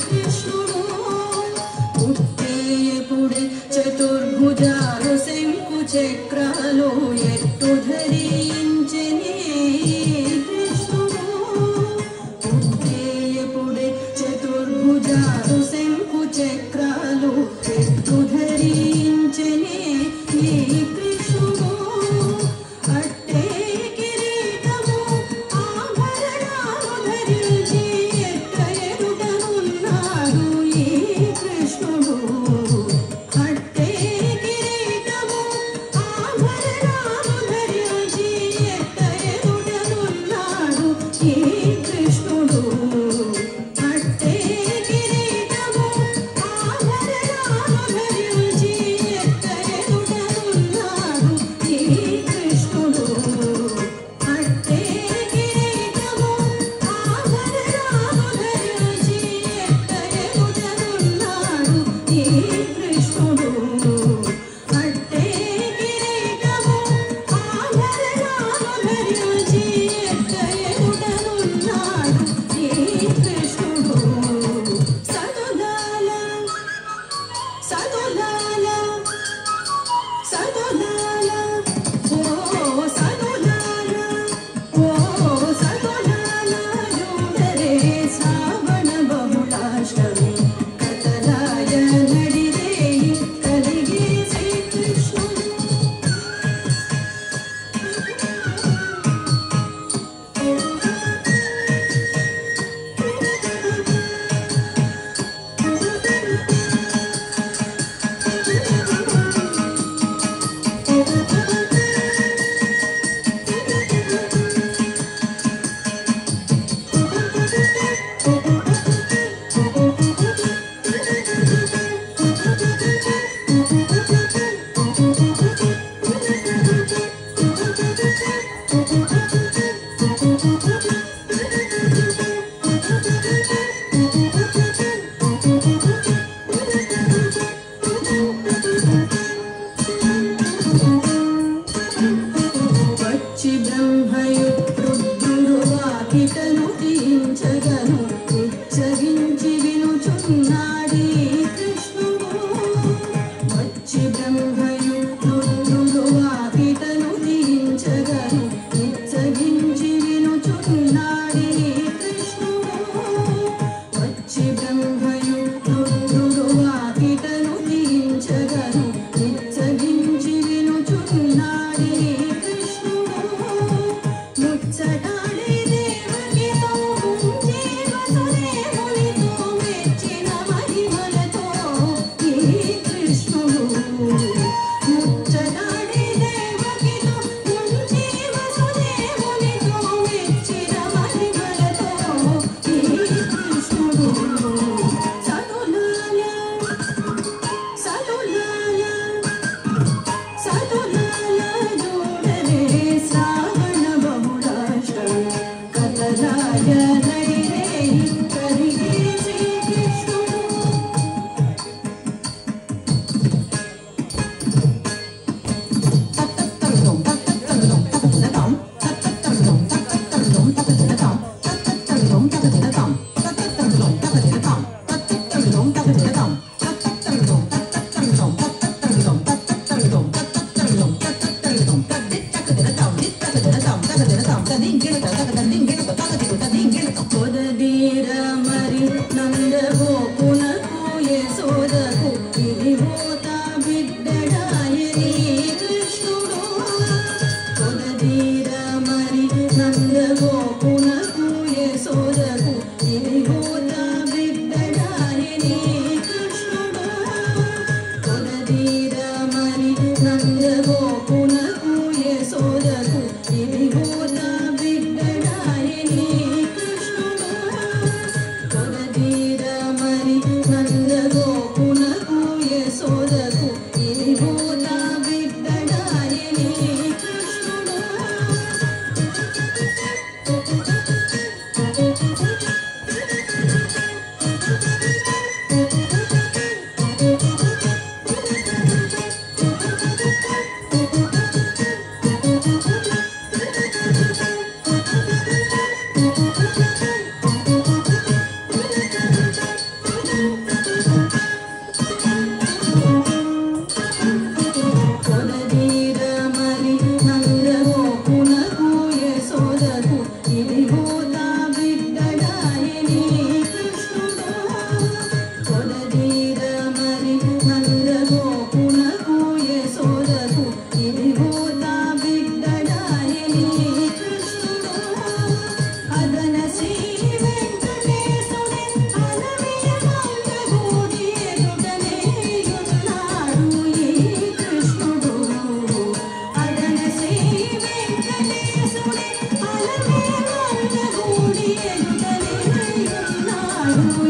కృష్ణుడు పుట్టేయపుడే చతుర్భుజాలు శంకు చక్రాలు ఎట్టు ధరించెనే కృష్ణుడు పుట్టేయపుడే చతుర్భుజాలు శంకు చక్రాలు ఎట్టు ధరించెనే కృష్ణుడు అట్టే కిరీటము ఆభరణాలు ధరించి ఎట్ట ఎదుటనున్నాడు ఈ కృష్ణుడు అట్టే కిరీటము ఆభరణాలు ధరించి ఎట్ట ఎదుటనున్నాడు ఈ కృష్ణుడు అట్టే కిరీటము ఆభరణాలు ధరించి ఎట్ట ఎదుటనున్నాడు ఈ కృష్ణుడు అట్టే కిరీటము ఆభరణాలు ధరించి ఎట్ట ఎదుటనున్నాడు ఈ కృష్ణుడు అట్టే కిరీటము ఆభరణాలు ధరించి ఎట్ట ఎదుటనున్నాడు ఈ కృష్ణుడు సదులాల సదులాల సదులాల ఓ సదులాల ఓ సదులాల జూడరే శ్రావణ బహుళాష్టమి కథలాయ నడిరేయి కలిగే శ్రీకృష్ణుడు వచ్చి బ్రహ్మయు రుద్రుడు వాకిటను తీయించగను ఉచ్చరించి వినుచున్నాడీ కృష్ణుడు వచ్చి బ్రహ్మయు రుద్రుడు వాకిటను తీయించగను ఉచ్చరించి వినుచున్నాడీ కృష్ణుడు వచ్చి బ్రహ్మయు రుద్రుడు వాకిటను తీయించగను ఉచ్చరించి వినుచున్నాడీ ముచ్చటాడే దేవకితో ముంజే వసుదేవునితో మెచ్చిన మహిమలతో ఈ కృష్ణుడు ముచ్చటాడే దేవకితో ముంజే వసుదేవునితో మెచ్చిన మహిమలతో ఈ కృష్ణుడు సదులాల సదులాల సదులాల జూడరే శ్రావణ బహుళాష్టమి కథలాయ నడిరేయి కలిగే శ్రీకృష్ణుడు పొదదీర మరి నందగోపునకు యశోదకు ఇది హోత బిడ్డడాయని కృష్ణుడు పొదదీర మరి నందగోపునకు యశోదకు ఇది హోత బిడ్డడాయని కృష్ణుడు పొదదీర మరి నందగోపునకు యశోదకు ఇది హోత బిడ్డడాయని కృష్ణుడు పొదదీర మరి నాడు